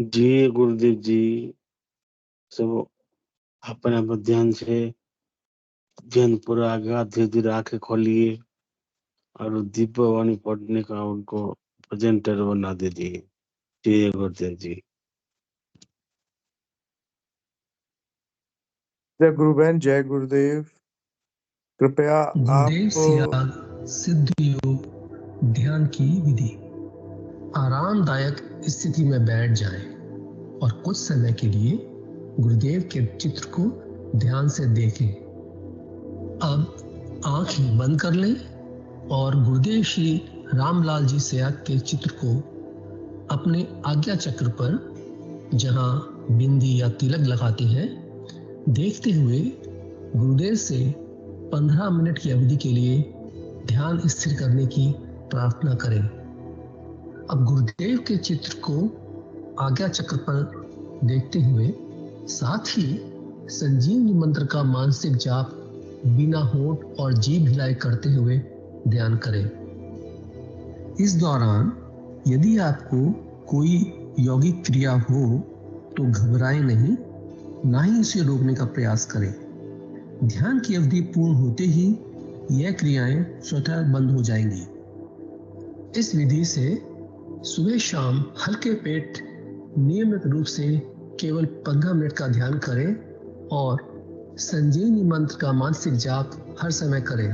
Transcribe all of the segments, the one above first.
जी गुरुदेव जी, सब अपने आप ध्यान से ध्यान पूरा आगा, धीरे धीरे आंखें खोलिए और दिव्य वाणी पढ़ने का उनको प्रेजेंटर बना दीजिए। जी गुरुदेव जी। जय गुरु बहन, जय गुरुदेव। कृपया गुरुदेव आप सियाग सिद्ध योग ध्यान की विधि। आरामदायक स्थिति में बैठ जाएं और कुछ समय के लिए गुरुदेव के चित्र को ध्यान से देखें। अब आंख बंद कर लें और गुरुदेव श्री रामलाल जी सियाग के चित्र को अपने आज्ञा चक्र पर, जहां बिंदी या तिलक लगाते हैं, देखते हुए गुरुदेव से 15 मिनट की अवधि के लिए ध्यान स्थिर करने की प्रार्थना करें। अब गुरुदेव के चित्र को आज्ञा चक्र पर देखते हुए साथ ही संजीवनी मंत्र का मानसिक जाप बिना होंठ और जीभ हिलाए करते हुए ध्यान करें। इस दौरान यदि आपको कोई यौगिक क्रिया हो तो घबराएं नहीं, ना ही इसे रोकने का प्रयास करें। ध्यान की अवधि पूर्ण होते ही यह क्रियाएं स्वतः बंद हो जाएंगी। इस विधि से सुबह शाम हल्के पेट नियमित रूप से केवल 15 मिनट का ध्यान करें और संजीवनी मंत्र का मानसिक जाप हर समय करें।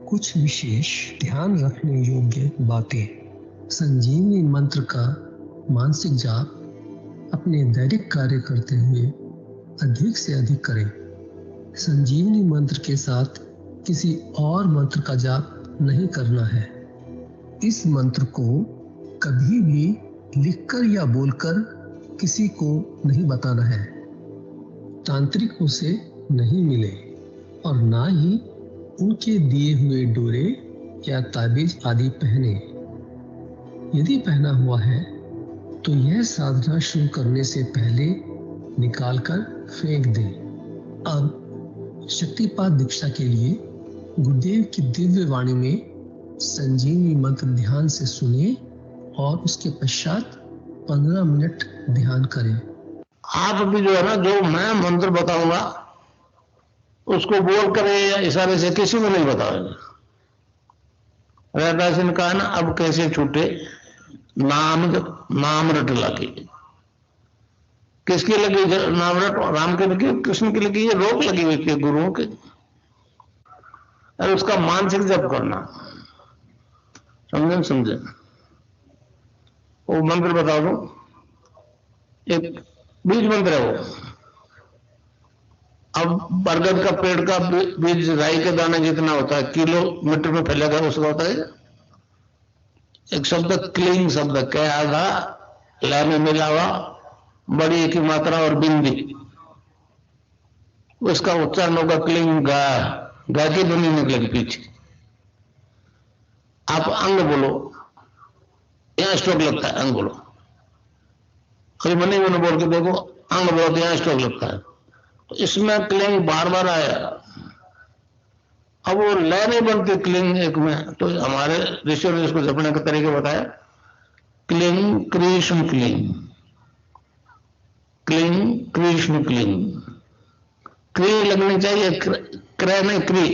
कुछ विशेष ध्यान रखने योग्य बातें। संजीवनी मंत्र का मानसिक जाप अपने दैनिक कार्य करते हुए अधिक से अधिक करें। संजीवनी मंत्र के साथ किसी और मंत्र का जाप नहीं करना है। इस मंत्र को कभी भी लिखकर या बोलकर किसी को नहीं बताना है। तांत्रिक उसे नहीं मिले और ना ही उनके दिए हुए डोरे या ताबीज आदि पहने। यदि पहना हुआ है तो यह साधना शुरू करने से पहले निकालकर फेंक दें। अब शक्तिपात दीक्षा के लिए गुरुदेव की दिव्य वाणी में संजीवनी मंत्र ध्यान से सुनिए और उसके पश्चात 15 मिनट ध्यान करें। आप भी जो है ना, जो मैं मंत्र बताऊंगा उसको बोल कर या इशारे से किसी को नहीं बताओगे। रैदास ने कहा ना, अब कैसे छूटे नाम रट लगी। किसकी लगी नाम रट? राम की लगी, कृष्ण की लगी, ये रोक लगी हुई थी गुरुओं के। और उसका मानसिक जप करना, समझे? वो मंत्र बता दो, एक बीज मंत्र है वो। अब बरगद का पेड़ का बीज राई के दाने जितना होता है, किलोमीटर में फैलेगा, उसका होता है एक शब्द क्लीन शब्द, क्या आधा ला में मिला हुआ, बड़ी की मात्रा और बिंदी, उसका उच्चारण होगा क्लीन गा। गा की ध्वनि निकलेगी पीछे। आप अंग बोलो, यहां स्ट्रोक लगता है, अंग बोलो। कभी मनी मैंने बोल के देखो, अंग बोलो तो यहां स्ट्रोक लगता है। तो इसमें क्लिंग बार बार आया। अब वो लय नहीं बनती क्लिंग एक में, तो हमारे ऋषियों ने इसको जपने का तरीके बताया। Cling Krishna cling, cling Krishna cling. क्री लगनी चाहिए, क्रय नहीं क्री।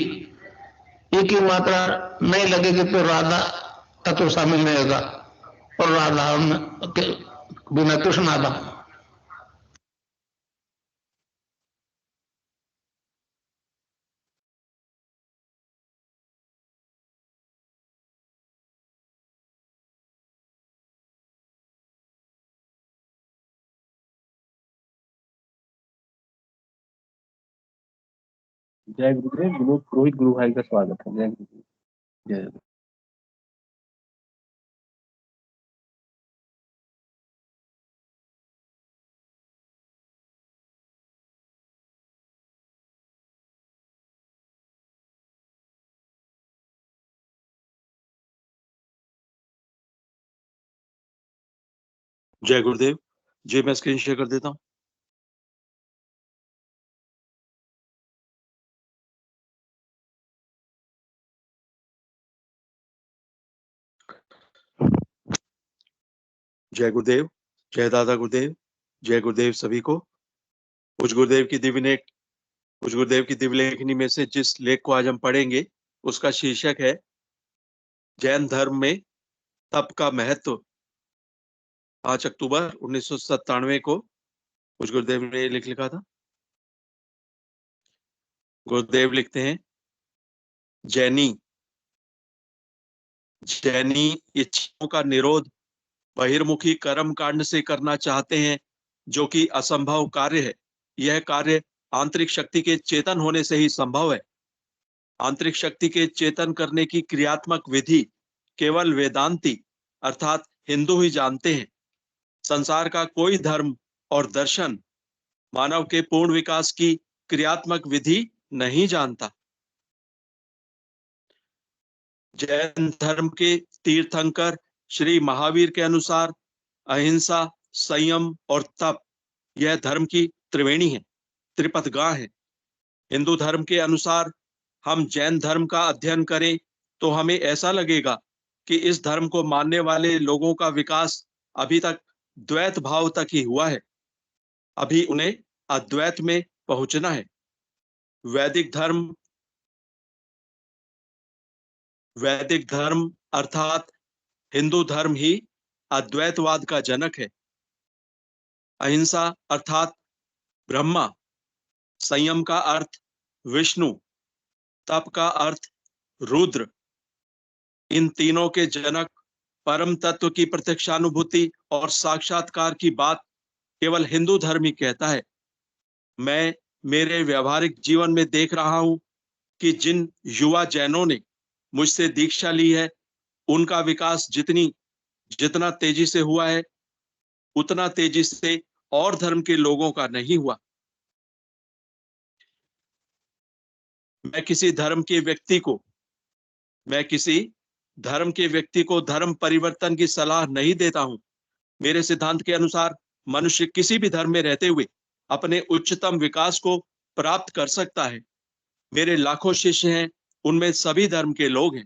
एक ही मात्रा नहीं लगेगी तो राधा तत्व शामिल नहीं होगा, और राधा के बिना कृष्ण आधा। जय गुरुदेव। रोहित गुरु भाई का स्वागत है। जय गुरुदेव। जय। जय गुरुदेव जी। मैं स्क्रीन शेयर कर देता हूँ। जय गुरुदेव जय दादा गुरुदेव, जय गुरुदेव सभी को। कुछ गुरुदेव की दिव्य लेखनी में से जिस लेख को आज हम पढ़ेंगे उसका शीर्षक है जैन धर्म में तप का महत्व। 5 अक्टूबर 1997 को कुछ गुरुदेव ने लिखा था। गुरुदेव लिखते हैं, जैनी इच्छाओं का निरोध बहिर्मुखी कर्म कांड से करना चाहते हैं, जो कि असंभव कार्य है। यह कार्य आंतरिक शक्ति के चेतन होने से ही संभव है। आंतरिक शक्ति के चेतन करने की क्रियात्मक विधि केवल वेदांती अर्थात हिंदू ही जानते हैं। संसार का कोई धर्म और दर्शन मानव के पूर्ण विकास की क्रियात्मक विधि नहीं जानता। जैन धर्म के तीर्थंकर श्री महावीर के अनुसार अहिंसा, संयम और तप यह धर्म की त्रिवेणी है, त्रिपथगाह है। हिंदू धर्म के अनुसार हम जैन धर्म का अध्ययन करें तो हमें ऐसा लगेगा कि इस धर्म को मानने वाले लोगों का विकास अभी तक द्वैत भाव तक ही हुआ है। अभी उन्हें अद्वैत में पहुंचना है। वैदिक धर्म अर्थात हिंदू धर्म ही अद्वैतवाद का जनक है। अहिंसा अर्थात ब्रह्मा, संयम का अर्थ विष्णु, तप का अर्थ रुद्र, इन तीनों के जनक परम तत्व की प्रत्यक्षानुभूति और साक्षात्कार की बात केवल हिंदू धर्म ही कहता है। मैं मेरे व्यवहारिक जीवन में देख रहा हूं कि जिन युवा जैनों ने मुझसे दीक्षा ली है, उनका विकास जितना तेजी से हुआ है, उतना तेजी से और धर्म के लोगों का नहीं हुआ। मैं किसी धर्म के व्यक्ति को धर्म परिवर्तन की सलाह नहीं देता हूं। मेरे सिद्धांत के अनुसार मनुष्य किसी भी धर्म में रहते हुए अपने उच्चतम विकास को प्राप्त कर सकता है। मेरे लाखों शिष्य हैं, उनमें सभी धर्म के लोग हैं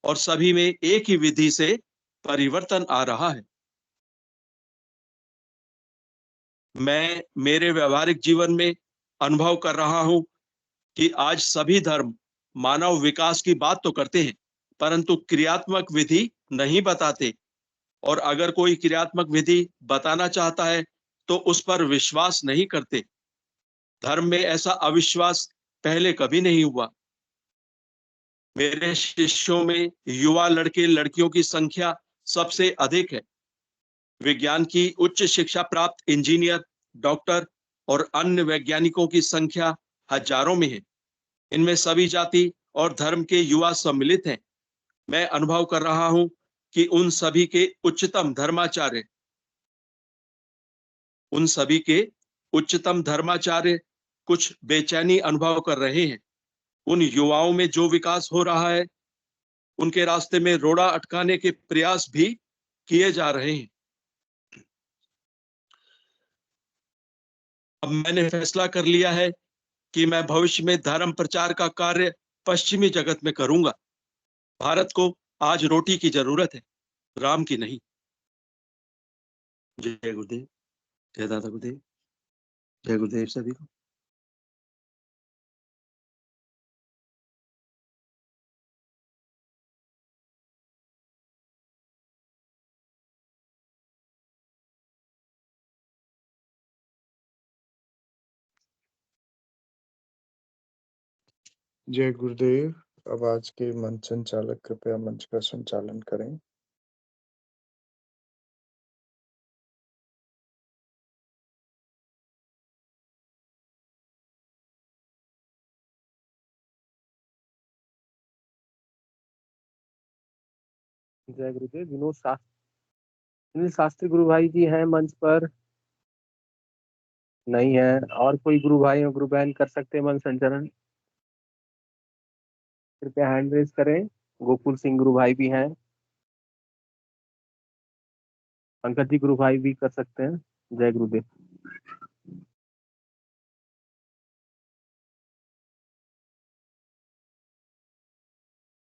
और सभी में एक ही विधि से परिवर्तन आ रहा है। मैं मेरे व्यवहारिक जीवन में अनुभव कर रहा हूं कि आज सभी धर्म मानव विकास की बात तो करते हैं, परंतु क्रियात्मक विधि नहीं बताते। और अगर कोई क्रियात्मक विधि बताना चाहता है तो उस पर विश्वास नहीं करते। धर्म में ऐसा अविश्वास पहले कभी नहीं हुआ। मेरे शिष्यों में युवा लड़के लड़कियों की संख्या सबसे अधिक है। विज्ञान की उच्च शिक्षा प्राप्त इंजीनियर, डॉक्टर और अन्य वैज्ञानिकों की संख्या हजारों में है। इनमें सभी जाति और धर्म के युवा सम्मिलित हैं। मैं अनुभव कर रहा हूं कि उन सभी के उच्चतम धर्माचार्य कुछ बेचैनी अनुभव कर रहे हैं। उन युवाओं में जो विकास हो रहा है, उनके रास्ते में रोड़ा अटकाने के प्रयास भी किए जा रहे हैं। अब मैंने फैसला कर लिया है कि मैं भविष्य में धर्म प्रचार का कार्य पश्चिमी जगत में करूंगा। भारत को आज रोटी की जरूरत है, राम की नहीं। जय गुरुदेव, जय दादा गुरुदेव, जय गुरुदेव सभी को। जय गुरुदेव। अब आज के मंच संचालक कृपया मंच का संचालन करें। जय गुरुदेव। सुनील शास्त्री गुरु भाई जी हैं मंच पर? नहीं है। और कोई गुरु भाई और गुरु बहन कर सकते हैं मंच संचालन? कृपया हैंड रेज करें। गोकुल सिंह गुरु भाई भी हैं। पंकज जी गुरु भाई भी कर सकते हैं। जय गुरुदेव।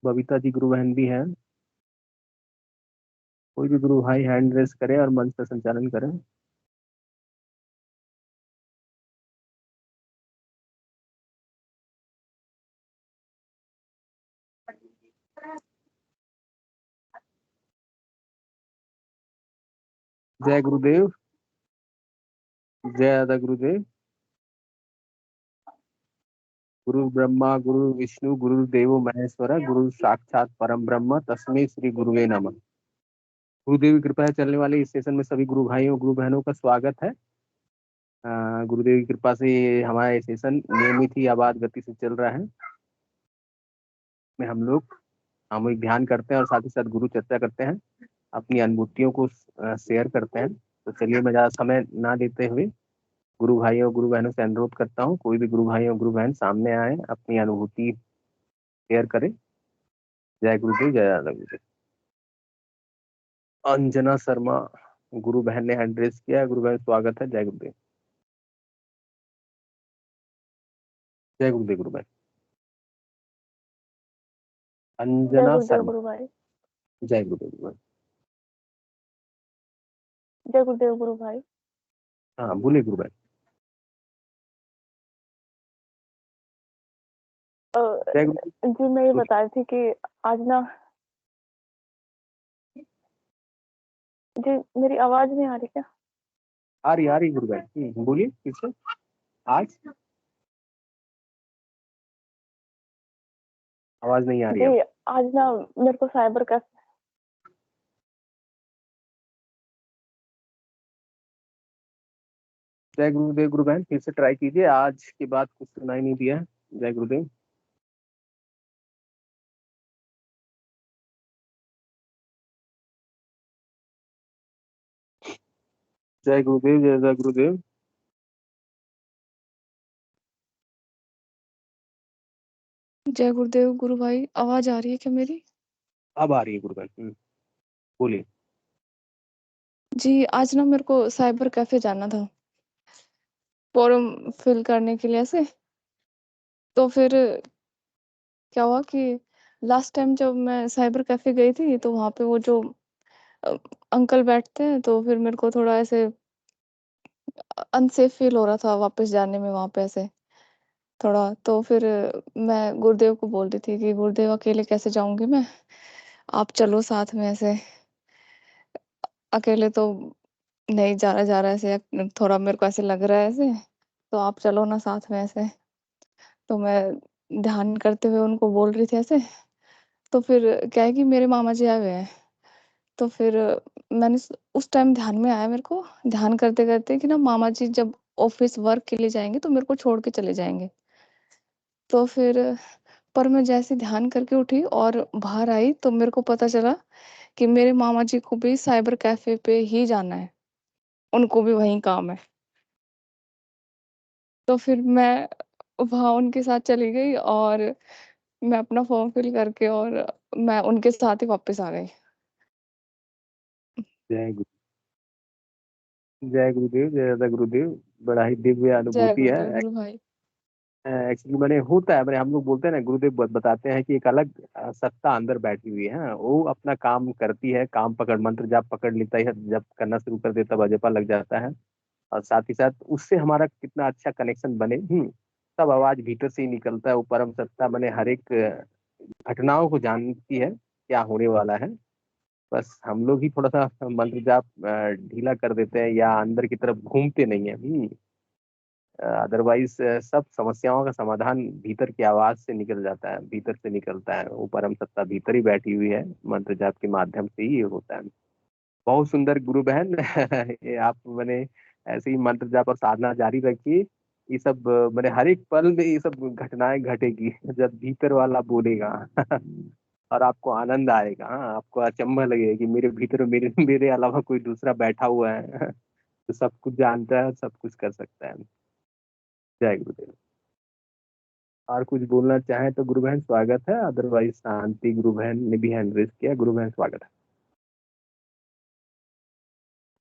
बबीता जी गुरु बहन भी हैं। कोई भी गुरु भाई हैंड रेस करे और मंच का संचालन करें। जय गुरुदेव, जय दादा गुरुदेव। गुरु ब्रह्मा गुरु विष्णु गुरु देवो महेश्वरा गुरु साक्षात परम ब्रह्म तस्मै श्री गुरुवे नमः। गुरुदेव की कृपा है चलने वाले इस सेशन में सभी गुरु भाइयों गुरु बहनों का स्वागत है। गुरुदेव की कृपा से ये हमारा ये सेशन नियमित ही आबाद गति से चल रहा है। में हम लोग सामूहिक ध्यान करते हैं और साथ ही साथ गुरु चर्चा करते हैं, अपनी अनुभूतियों को शेयर करते हैं। तो चलिए मैं ज़्यादा समय ना देते हुए गुरु भाइयों गुरु बहनों से अनुरोध करता हूँ, कोई भी गुरु भाइयों गुरु बहन सामने आए, अपनी अनुभूति शेयर करें। जय गुरुदेव, जय दादा गुरुदेव। अंजना शर्मा गुरु बहन ने हैंड रेस किया है। गुरु बहन स्वागत है। जय गुरुदेव, जय गुरुदेव गुरु बहन। जय अंजना गुरुदेव शर्मा, गुरु भाई। जय गुरुदेव गुरु बहन। जय गुरुदेव गुरु भाई। हाँ बोले गुरु बहन। जय गुरुदेव। जी मैं ये बता रही थी कि आज ना, जी मेरी आवाज नहीं आ रही क्या? आ रही गुरु बहन, बोलिए फिर से। आज आवाज नहीं आ रही है। जी आज ना मेरे को साइबर कैफे, जय गुरुदेव गुरु बहन, फिर से ट्राई कीजिए। आज के बाद कुछ सुनाई नहीं दिया है। जय गुरुदेव। जय गुरुदेव, जय जय गुरुदेव। जय गुरुदेव गुरु भाई। आवाज आ रही है क्या मेरी? अब आ रही है गुरु बहन, बोलिए। जी आज ना मेरे को साइबर कैफे जाना था फॉर्म फिल करने के लिए ऐसे। तो फिर क्या हुआ कि लास्ट टाइम जब मैं साइबर कैफे गई थी तो वहाँ पे वो जो अ, अंकल बैठते हैं, तो फिर मेरे को थोड़ा ऐसे अनसेफ फील हो रहा था वापस जाने में वहाँ पे ऐसे थोड़ा। तो फिर मैं गुरुदेव को बोल रही थी कि गुरुदेव अकेले कैसे जाऊंगी मैं, आप चलो साथ में ऐसे। अकेले तो नहीं जा रहा ऐसे, थोड़ा मेरे को ऐसे लग रहा है ऐसे, तो आप चलो ना साथ में ऐसे। तो मैं ध्यान करते हुए उनको बोल रही थी ऐसे। तो फिर क्या है कि मेरे मामा जी आए हुए हैं। तो फिर मैंने उस टाइम ध्यान में आया मेरे को, ध्यान करते करते, कि ना मामा जी जब ऑफिस वर्क के लिए जाएंगे तो मेरे को छोड़ के चले जाएंगे। तो फिर पर मैं जैसे ध्यान करके उठी और बाहर आई तो मेरे को पता चला कि मेरे मामा जी को भी साइबर कैफे पे ही जाना है, उनको भी वही काम है। तो फिर मैं वहाँ उनके साथ चली गई और मैं अपना फॉर्म फिल करके और मैं उनके साथ ही वापस आ गई। जय गुरु, जय गुरुदेव, जय दादा गुरुदेव। बड़ा ही दिव्य जय अनुभूति गुरुदेव है। गुरु भाई। एक्चुअली मैंने होता है, मैंने हम लोग बोलते हैं ना, गुरुदेव बताते हैं कि एक अलग सत्ता अंदर बैठी हुई है। वो अपना काम करती है, काम पकड़ मंत्र जाप पकड़ लेता है, जब करना शुरू कर देता वजपा लग जाता है। और साथ ही साथ उससे हमारा कितना अच्छा कनेक्शन बने, सब आवाज भीतर से ही निकलता है। वो परम सत्ता बने हर एक घटनाओं को जानती है क्या होने वाला है। बस हम लोग ही थोड़ा सा मंत्र जाप ढीला कर देते हैं या अंदर की तरफ घूमते नहीं है। अदरवाइज सब समस्याओं का समाधान भीतर की आवाज से निकल जाता है, भीतर से निकलता है। वो परम सत्ता भीतर ही बैठी हुई है, मंत्र जाप के माध्यम से ही ये होता है। बहुत सुंदर गुरु बहन। ये आप मैंने ऐसे ही मंत्र जाप और साधना जारी रखिए। ये सब मैंने हर एक पल में ये सब घटनाएं घटेगी जब भीतर वाला बोलेगा। और आपको आनंद आएगा। आपको अचंभा लगेगा कि मेरे भीतर मेरे मेरे अलावा कोई दूसरा बैठा हुआ है तो सब कुछ जानता है, सब कुछ कर सकता है। जय गुरुदेव। और कुछ बोलना चाहे तो गुरु बहन स्वागत है, अदरवाइज शांति गुरु बहन ने भी हैंड रेस किया। गुरु बहन स्वागत है।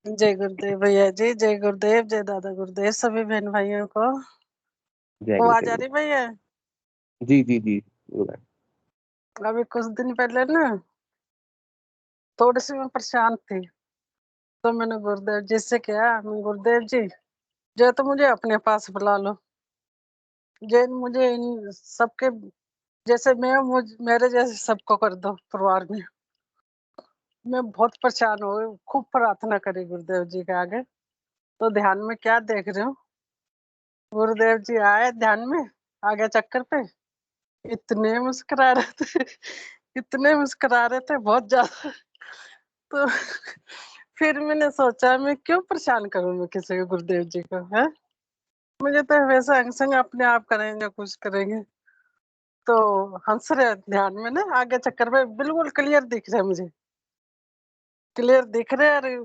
जय गुरुदेव भैया जी, जय गुरुदेव, जय दादा गुरुदेव, सभी बहन भाइयों को जय आवाज आ गुरुदेव। रही भैया? जी जी जी गुरु बहन। अभी कुछ दिन पहले ना थोड़ी सी मैं परेशान थी, तो मैंने गुरुदेव जी से कहा, गुरुदेव जी जो तो मुझे अपने पास बुला लो, जे मुझे इन सबके जैसे मेरे जैसे सबको कर दो परिवार में। मैं बहुत परेशान हो गई, खूब प्रार्थना करी गुरुदेव जी के आगे। तो ध्यान में क्या देख रहे हो, गुरुदेव जी आए ध्यान में आगे चक्कर पे, इतने मुस्कुरा रहे थे इतने मुस्कुरा रहे थे बहुत ज्यादा। तो फिर मैंने सोचा मैं क्यों परेशान करूं मैं किसी को, गुरुदेव जी को है, मुझे तो वैसा अंग संग अपने आप करेंगे कुछ करेंगे। तो हंस रहे ध्यान में ना, आगे चक्कर में बिल्कुल क्लियर दिख रहे मुझे, क्लियर दिख रहे।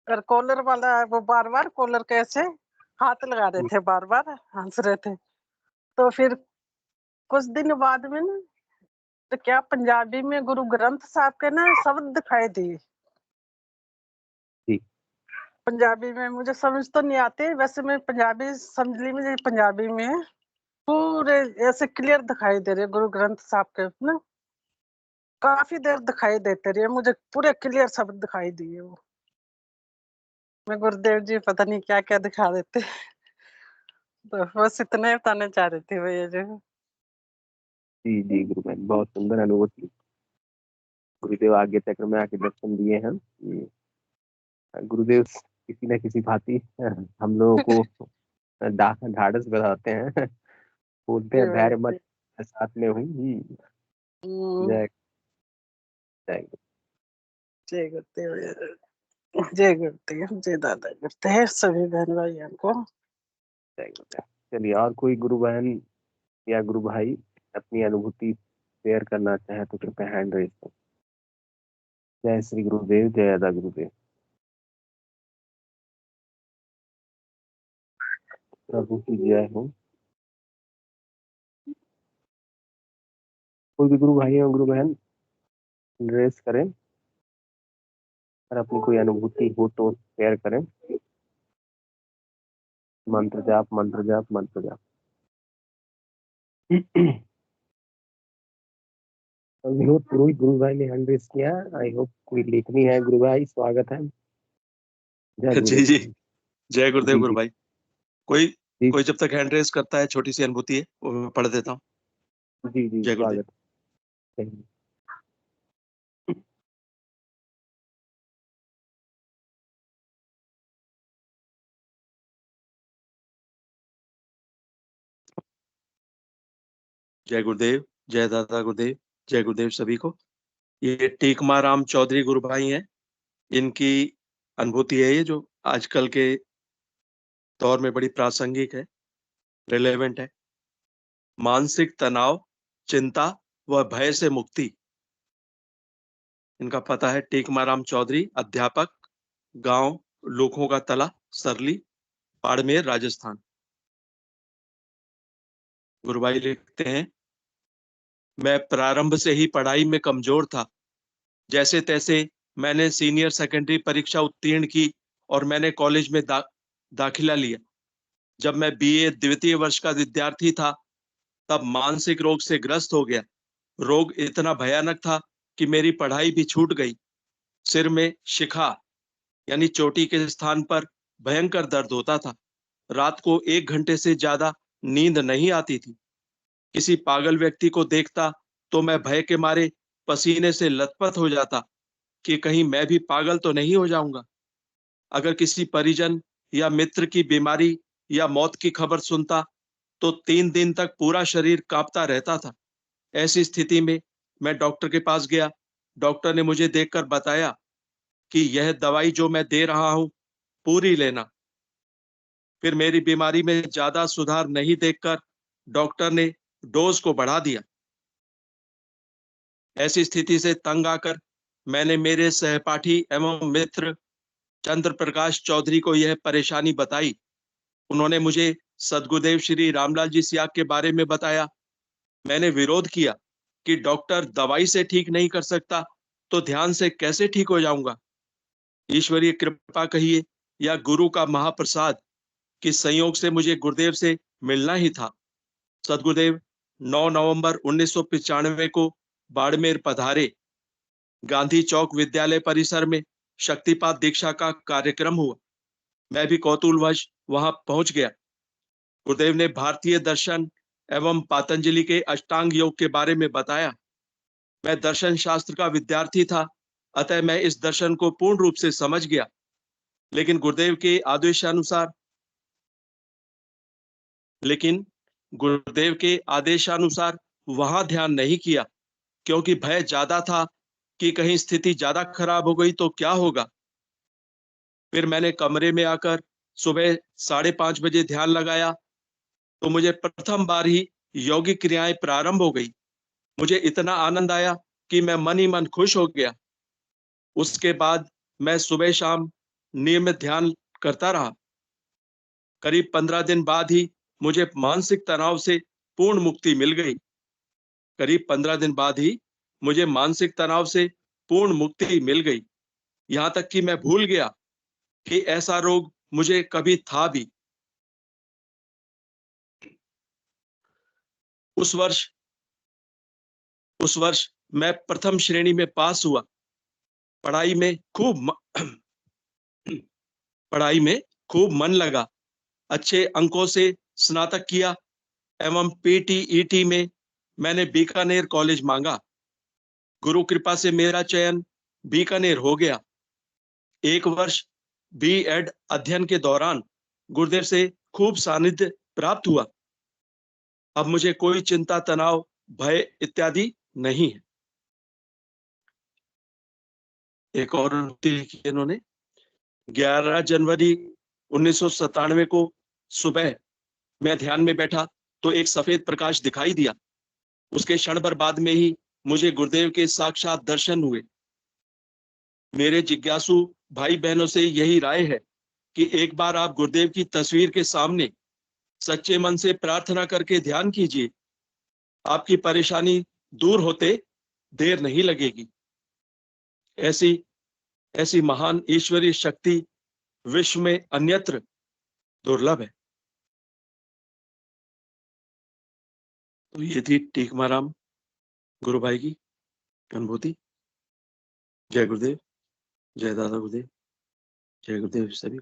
और कॉलर वाला वो बार बार कॉलर कैसे हाथ लगा रहे थे, बार बार हंस रहे थे। तो फिर कुछ दिन बाद में ना, तो क्या पंजाबी में गुरु ग्रंथ साहब के ना शब्द दिखाई दिए। जी। पंजाबी में मुझे समझ तो नहीं आते, वैसे मैं पंजाबी समझ ली, मुझे पंजाबी में पूरे ऐसे क्लियर दिखाई दे रहे गुरु ग्रंथ साहब के ना, काफी देर दिखाई देते रहे मुझे, पूरे क्लियर शब्द दिखाई दिए वो। मैं गुरुदेव जी पता नहीं क्या क्या दिखा देते तो बस इतने बताना चाह रही थी भैया जी। जी जी गुरु बहन, बहुत सुंदर अनुभूति। गुरुदेव आगे चक्र में आके दर्शन दिए हैं। गुरुदेव किसी न किसी भांति हम लोगों को ढाढ़स बढ़ाते हैं, बोलते हैं धैर्य मत, साथ में हूँ। जय जय जय गुरुदेव, जय गुरुदेव, जय दादा गुरुदेव, सभी बहन भाइयों को जय गुरुदेव। चलिए, और कोई गुरु बहन या गुरु भाई अपनी अनुभूति शेयर करना चाहे तो कृपया हैंड रेज करें। जय श्री गुरुदेव, जय दादा गुरुदेव। प्रभु की जय हो। कोई भी गुरु भाई या गुरु बहन रेज करें, और अपनी कोई अनुभूति हो तो शेयर करें। मंत्र जाप, मंत्र जाप, मंत्र जाप। आई होप कोई गुरु भाई ने हैंड रेज किया। आई होप कोई लेखनी है गुरु भाई, स्वागत है। जय जी गुरुदेव। जी, जय गुरुदेव जी गुरु जी भाई। कोई जी कोई जब तक हैंड रेस करता है, छोटी सी अनुभूति है वो मैं पढ़ देता हूँ। जी जी, जय गुरुदेव। स्वागत है। जय गुरुदेव, जय दादा गुरुदेव, जय गुरुदेव सभी को। ये टीकमा राम चौधरी गुरु भाई हैं, इनकी अनुभूति है ये, जो आजकल के दौर में बड़ी प्रासंगिक है, रिलेवेंट है। मानसिक तनाव, चिंता व भय से मुक्ति। इनका पता है टीकमा राम चौधरी, अध्यापक, गांव लोखों का तला, सरली, बाड़मेर, राजस्थान। गुरु भाई लिखते हैं, मैं प्रारंभ से ही पढ़ाई में कमजोर था। जैसे तैसे मैंने सीनियर सेकेंडरी परीक्षा उत्तीर्ण की और मैंने कॉलेज में दाखिला लिया। जब मैं बीए द्वितीय वर्ष का विद्यार्थी था, तब मानसिक रोग से ग्रस्त हो गया। रोग इतना भयानक था कि मेरी पढ़ाई भी छूट गई। सिर में शिखा यानी चोटी के स्थान पर भयंकर दर्द होता था। रात को 1 घंटे से ज्यादा नींद नहीं आती थी। किसी पागल व्यक्ति को देखता तो मैं भय के मारे पसीने से लथपथ हो जाता कि कहीं मैं भी पागल तो नहीं हो जाऊंगा। अगर किसी परिजन या मित्र की बीमारी या मौत की खबर सुनता तो 3 दिन तक पूरा शरीर कांपता रहता था। ऐसी स्थिति में मैं डॉक्टर के पास गया। डॉक्टर ने मुझे देखकर बताया कि यह दवाई जो मैं दे रहा हूं पूरी लेना। फिर मेरी बीमारी में ज्यादा सुधार नहीं देखकर डॉक्टर ने डोज को बढ़ा दिया। ऐसी स्थिति से तंग आकर मैंने मेरे सहपाठी एवं मित्र चंद्र प्रकाश चौधरी को यह परेशानी बताई। उन्होंने मुझे सद्गुरुदेव श्री रामलाल जी सियाक के बारे में बताया। मैंने विरोध किया कि डॉक्टर दवाई से ठीक नहीं कर सकता तो ध्यान से कैसे ठीक हो जाऊंगा। ईश्वरीय कृपा कहिए या गुरु का महाप्रसाद कि संयोग से मुझे गुरुदेव से मिलना ही था। सद्गुरुदेव 9 नवंबर 1995 को बाड़मेर पधारे। गांधी चौक विद्यालय परिसर में शक्तिपात दीक्षा का कार्यक्रम हुआ। मैं भी कौतूहलवश वहां पहुंच गया। गुरुदेव ने भारतीय दर्शन एवं पातंजलि के अष्टांग योग के बारे में बताया। मैं दर्शन शास्त्र का विद्यार्थी था, अतः मैं इस दर्शन को पूर्ण रूप से समझ गया, लेकिन गुरुदेव के आदेशानुसार वहां ध्यान नहीं किया, क्योंकि भय ज्यादा था कि कहीं स्थिति ज्यादा खराब हो गई तो क्या होगा। फिर मैंने कमरे में आकर सुबह 5:30 बजे ध्यान लगाया तो मुझे प्रथम बार ही यौगिक क्रियाएं प्रारंभ हो गई। मुझे इतना आनंद आया कि मैं मन ही मन खुश हो गया। उसके बाद मैं सुबह शाम नियमित ध्यान करता रहा। करीब 15 दिन बाद ही मुझे मानसिक तनाव से पूर्ण मुक्ति मिल गई। करीब 15 दिन बाद ही मुझे मानसिक तनाव से पूर्ण मुक्ति मिल गई। यहां तक कि मैं भूल गया कि ऐसा रोग मुझे कभी था भी। उस वर्ष मैं प्रथम श्रेणी में पास हुआ। पढ़ाई में खूब मन लगा। अच्छे अंकों से स्नातक किया एवं पीटीईटी में मैंने बीकानेर कॉलेज मांगा। गुरु कृपा से मेरा चयन बीकानेर हो गया। एक वर्ष बीएड अध्ययन के दौरान गुरुदेव से खूब सानिध्य प्राप्त हुआ। अब मुझे कोई चिंता, तनाव, भय इत्यादि नहीं है। एक और लिखी इन्होंने, 11 जनवरी 1997 को सुबह मैं ध्यान में बैठा तो एक सफेद प्रकाश दिखाई दिया। उसके क्षण भर बाद में ही मुझे गुरुदेव के साक्षात दर्शन हुए। मेरे जिज्ञासु भाई बहनों से यही राय है कि एक बार आप गुरुदेव की तस्वीर के सामने सच्चे मन से प्रार्थना करके ध्यान कीजिए। आपकी परेशानी दूर होते देर नहीं लगेगी। ऐसी महान ईश्वरीय शक्ति विश्व में अन्यत्र दुर्लभ है। तो ये थी टीकमाराम गुरु भाई की अनुभूति। जय गुरुदेव, जय दादा गुरुदेव, जय गुरुदेव सभी।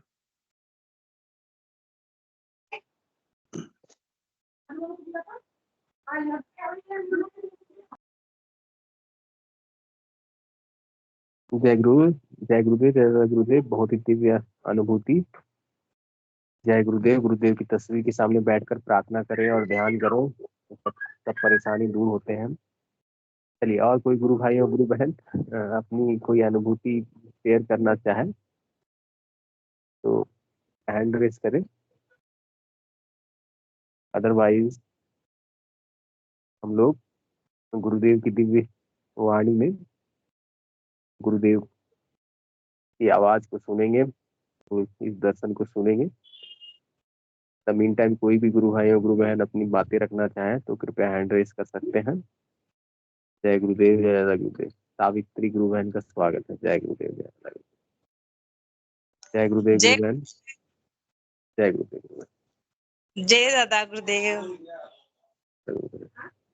जय गुरुदेव, जय गुरुदेव। बहुत ही दिव्य अनुभूति। जय गुरुदेव। गुरुदेव की तस्वीर के सामने बैठकर प्रार्थना करें और ध्यान करो, सब परेशानी दूर होते हैं। चलिए, और कोई गुरु भाई और गुरु बहन अपनी कोई अनुभूति शेयर करना चाहे तो हैंड रेस करें, अदरवाइज हम लोग गुरुदेव की दिव्य वाणी में गुरुदेव की आवाज को सुनेंगे, तो इस दर्शन को सुनेंगे। द मीन टाइम कोई भी गुरु भाई और गुरु बहन अपनी बातें रखना चाहें तो कृपया हैंड रेस कर सकते हैं। जय गुरुदेव, जय दादा गुरुदेव। सावित्री गुरु बहन का स्वागत है। जय गुरुदेव, जय दादा गुरुदेव। जय गुरुदेव गुरु बहन। जय गुरुदेव गुरु बहन। जय दादा गुरुदेव।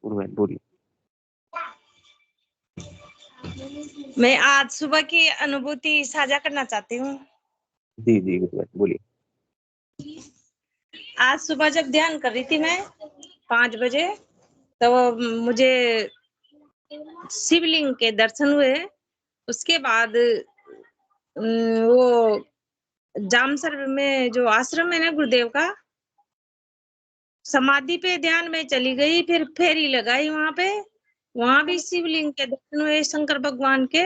गुरु बहन बोलिए। मैं आज सुबह की अनुभूति साझा करना चाहती हूँ। जी जी गुरु बहन बोलिए। आज सुबह जब ध्यान कर रही थी मैं 5 बजे, तो मुझे शिवलिंग के दर्शन हुए। उसके बाद वो जामसर में जो आश्रम है ना गुरुदेव का, समाधि पे ध्यान में चली गई। फिर फेरी लगाई वहां भी शिवलिंग के दर्शन हुए, शंकर भगवान के।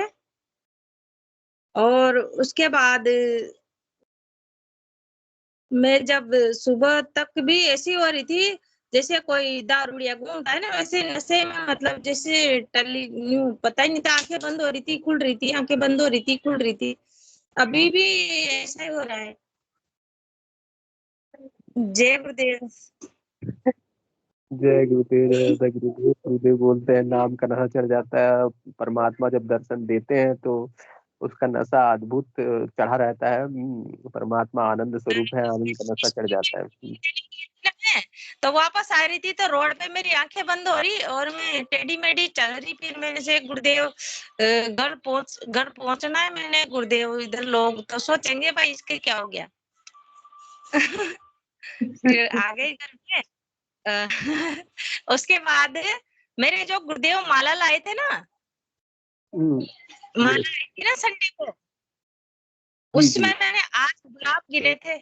और उसके बाद मैं जब सुबह तक भी ऐसी हो रही थी जैसे कोई दारूड़िया घूमता है ना, वैसे नशे में, मतलब जैसे टली यूं, पता ही नहीं था। आंखें बंद हो रही थी, खुल रही थी, आंखें बंद हो रही थी, खुल रही थी। अभी भी ऐसा ही हो रहा है। जय गुरुदेव। जय गुरुदेव, जय दादा गुरुदेव। गुरुदेव बोलते हैं नाम का नशा चढ़ जाता है। परमात्मा जब दर्शन देते हैं तो उसका नशा अद्भुत चढ़ा रहता है। परमात्मा आनंद स्वरूप है, आनंद का नशा चढ़ जाता है। तो तो वापस आ रही थी तो रोड पे मेरी आंखें बंद हो रही और मैं टेढ़ी मेढ़ी चल रही। फिर मैंने से गुरुदेव घर पहुंचना है। मैंने गुरुदेव इधर लोग तो सोचेंगे भाई इसके क्या हो गया। फिर आ गई घर पे। अ, उसके बाद मेरे जो गुरुदेव माला लाए थे ना, माला yes, आई थी ना संडे को, जी उसमें जी मैंने 8 गुलाब गिरे थे।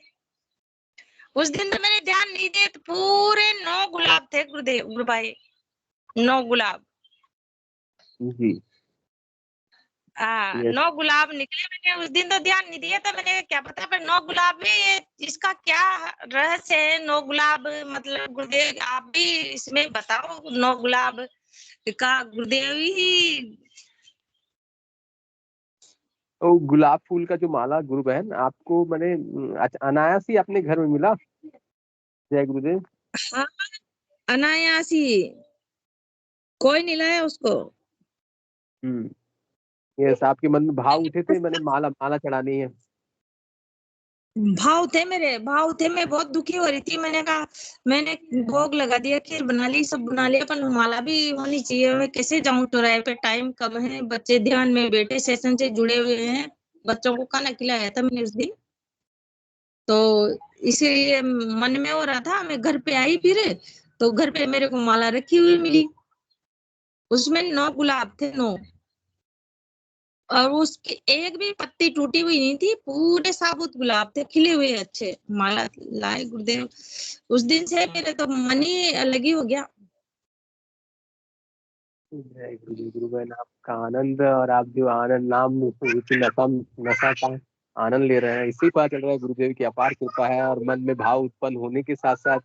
उस दिन तो मैंने ध्यान नहीं दिया, तो पूरे 9 गुलाब थे गुरुदेव गुरु भाई, 9 गुलाब। जी yes, 9 गुलाब निकले। मैंने उस दिन तो ध्यान नहीं दिया था, मैंने क्या पता, पर 9 गुलाब में ये इसका क्या रहस्य है। 9 गुलाब मतलब गुरुदेव आप भी इसमें बताओ, 9 गुलाब का गुरुदेव ही। तो गुलाब फूल का जो माला गुरु बहन आपको मैंने अच्छा अनायास ही अपने घर में मिला। जय गुरुदेव। हाँ, अनायास ही, कोई नहीं लाया उसको। यस, आपके मन में भाव उठे थे मैंने माला माला चढ़ानी है। भाव थे मेरे, भाव थे। मैं बहुत दुखी हो रही थी। मैंने कहा, मैंने भोग लगा दिया, खीर बना ली, सब बना लिया, पर माला भी होनी चाहिए। मैं कैसे जाऊं चौराहे पे, टाइम कम है, बच्चे ध्यान में बैठे सेशन से जुड़े हुए हैं। बच्चों को खाना खिलाया था मैंने उस दिन, तो इसीलिए मन में हो रहा था। मैं घर पे आई फिर, तो घर पे मेरे को माला रखी हुई मिली, उसमें 9 गुलाब थे, 9। और उसकी एक भी पत्ती टूटी हुई नहीं थी, पूरे साबुत गुलाब थे, खिले हुए अच्छे। माला लाए गुरुदेव, उस दिन से मेरे तो मन ही अलग ही हो गया। जय गुरुदेव। गुरु बहन आपका आनंद और आप जो आनंद नाम नशा का आनंद ले रहे हैं, इसी पता चल रहा है गुरुदेव की अपार कृपा है। और मन में भाव उत्पन्न होने के साथ साथ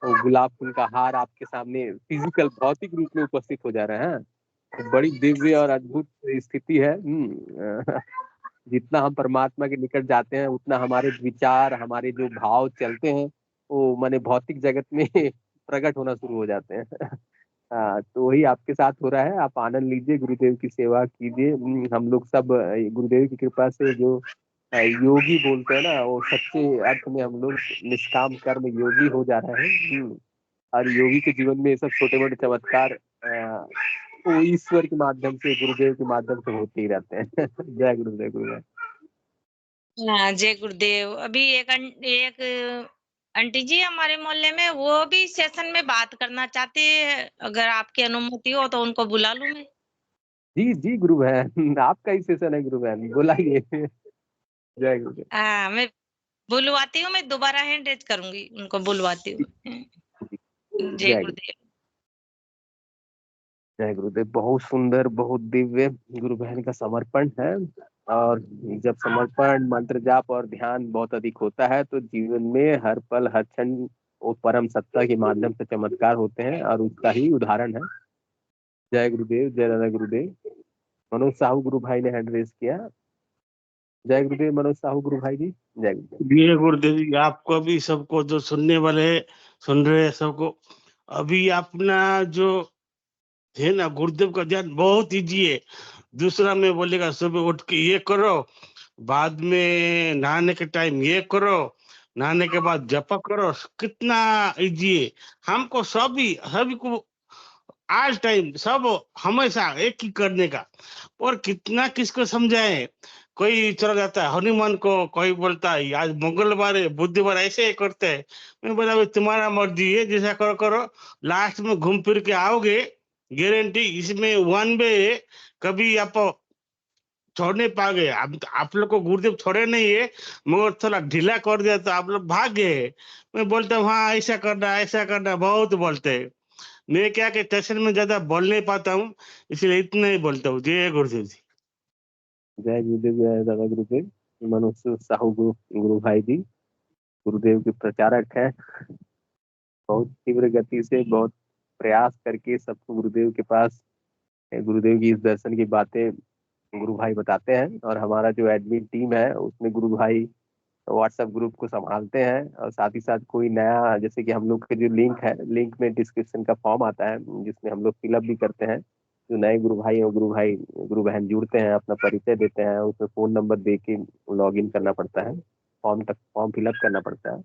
वो गुलाब फूल का हार आपके सामने फिजिकल भौतिक रूप में उपस्थित हो जा रहे हैं। तो बड़ी दिव्य और अद्भुत स्थिति है। जितना हम परमात्मा के निकट जाते हैं उतना हमारे विचार हमारे जो भाव चलते हैं वो माने भौतिक जगत में प्रकट होना शुरू हो जाते हैं। तो वही आपके साथ हो रहा है। आप आनंद लीजिए, गुरुदेव की सेवा कीजिए। हम लोग सब गुरुदेव की कृपा से जो योगी बोलते हैं ना, वो सच्चे अर्थ में हम लोग निष्काम कर्म योगी हो जा रहे हैं। और योगी के जीवन में ये सब छोटे मोटे चमत्कार वो ईश्वर के माध्यम से गुरुदेव के माध्यम से होते ही रहते हैं। जय गुरुदेव। गुरुदेव हाँ, जय गुरुदेव। अभी एक आंटी जी हमारे मोहल्ले में, वो भी सेशन में बात करना चाहते हैं। अगर आपकी अनुमति हो तो उनको बुला लूं मैं। जी जी गुरु बहन, आपका ही सेशन है गुरु बहन, बुलाइए। जय गुरुदेव। हाँ, मैं बुलवाती हूँ, मैं दोबारा हैंड रेज करूंगी, उनको बुलवाती हूँ। जय जय गुरु। गुरुदेव। जय गुरुदेव। बहुत सुंदर बहुत दिव्य गुरु बहन का समर्पण है। और जब समर्पण मंत्र जाप और ध्यान बहुत अधिक होता है तो जीवन में हर पल हर क्षण वो परम सत्ता के माध्यम से चमत्कार होते हैं, और उसका ही उदाहरण है। जय गुरुदेव। जय दादा गुरुदेव। मनोज साहू गुरु भाई ने हैंड रेस किया। जय गुरुदेव मनोज साहू गुरु भाई जी। जय गुरुदेव। ये गुरुदेव जी आपको भी सबको जो सुनने वाले सुन रहे हैं सबको, अभी अपना जो है ना गुरुदेव का ध्यान बहुत इजी है। दूसरा में बोलेगा सुबह उठ के ये करो, बाद में नहाने के टाइम ये करो, नहाने के बाद जप करो, कितना इजी है। हमको सभी सभी को आज टाइम सब हमेशा एक ही करने का, और कितना किसको समझाए। कोई चला जाता है हनुमान को, कोई बोलता है आज मंगलवार है बुधवार ऐसे ही करते हैं। मैं बोला भाई तुम्हारा मर्जी है, जैसा करो करो, लास्ट में घूम फिर के आओगे, गारंटी। इसमें वन वे है, कभी आप छोड़ नहीं पाओगे। आप लोग को गुरुदेव छोड़े नहीं है, मगर थोड़ा ढीला कर दिया तो आप लोग भाग गए। मैं बोलता हूँ हाँ ऐसा करना बहुत बोलते हैं। मैं क्या कि स्टेशन में ज्यादा बोल नहीं पाता हूँ, इसलिए इतना ही बोलता हूँ। जय गुरुदेव जी। जय गुरुदेव। जय दादा गुरुदेव। मनोज साहू गुरु भाई जी गुरुदेव के प्रचारक है। बहुत तीव्र गति से बहुत प्रयास करके सबको गुरुदेव के पास गुरुदेव की इस दर्शन की बातें गुरु भाई बताते हैं। और हमारा जो एडमिन टीम है उसमें गुरु भाई व्हाट्सएप ग्रुप को संभालते हैं। और साथ ही साथ कोई नया, जैसे कि हम लोग के जो लिंक है, लिंक में डिस्क्रिप्शन का फॉर्म आता है जिसमें हम लोग फिलअप भी करते हैं। जो नए गुरु भाई और गुरु बहन जुड़ते हैं, अपना परिचय देते हैं, उसमें फोन नंबर दे के लॉग इन करना पड़ता है, फॉर्म फिलअप करना पड़ता है।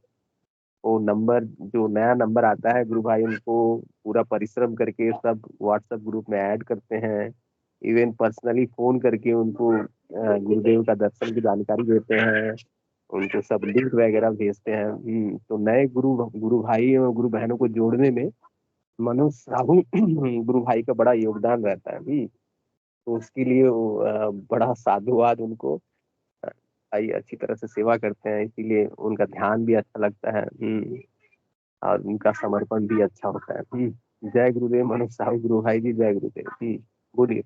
वो नंबर, जो नया नंबर आता है, गुरु भाई उनको पूरा परिश्रम करके सब व्हाट्सएप ग्रुप में ऐड करते हैं, इवन पर्सनली फोन करके उनको गुरुदेव का दर्शन की जानकारी देते हैं, उनको सब लिंक वगैरह भेजते हैं। तो नए गुरु गुरु भाई और गुरु बहनों को जोड़ने में मनोज साहू गुरु भाई का बड़ा योगदान रहता है। तो उसके लिए वो बड़ा साधुवाद उनको, भाई अच्छी तरह से सेवा करते हैं, इसीलिए उनका ध्यान भी अच्छा लगता है। और उनका समर्पण भी अच्छा होता है। जय गुरुदेव मनोज साहू गुरु भाई जी, जय गुरुदेव। बोलिए।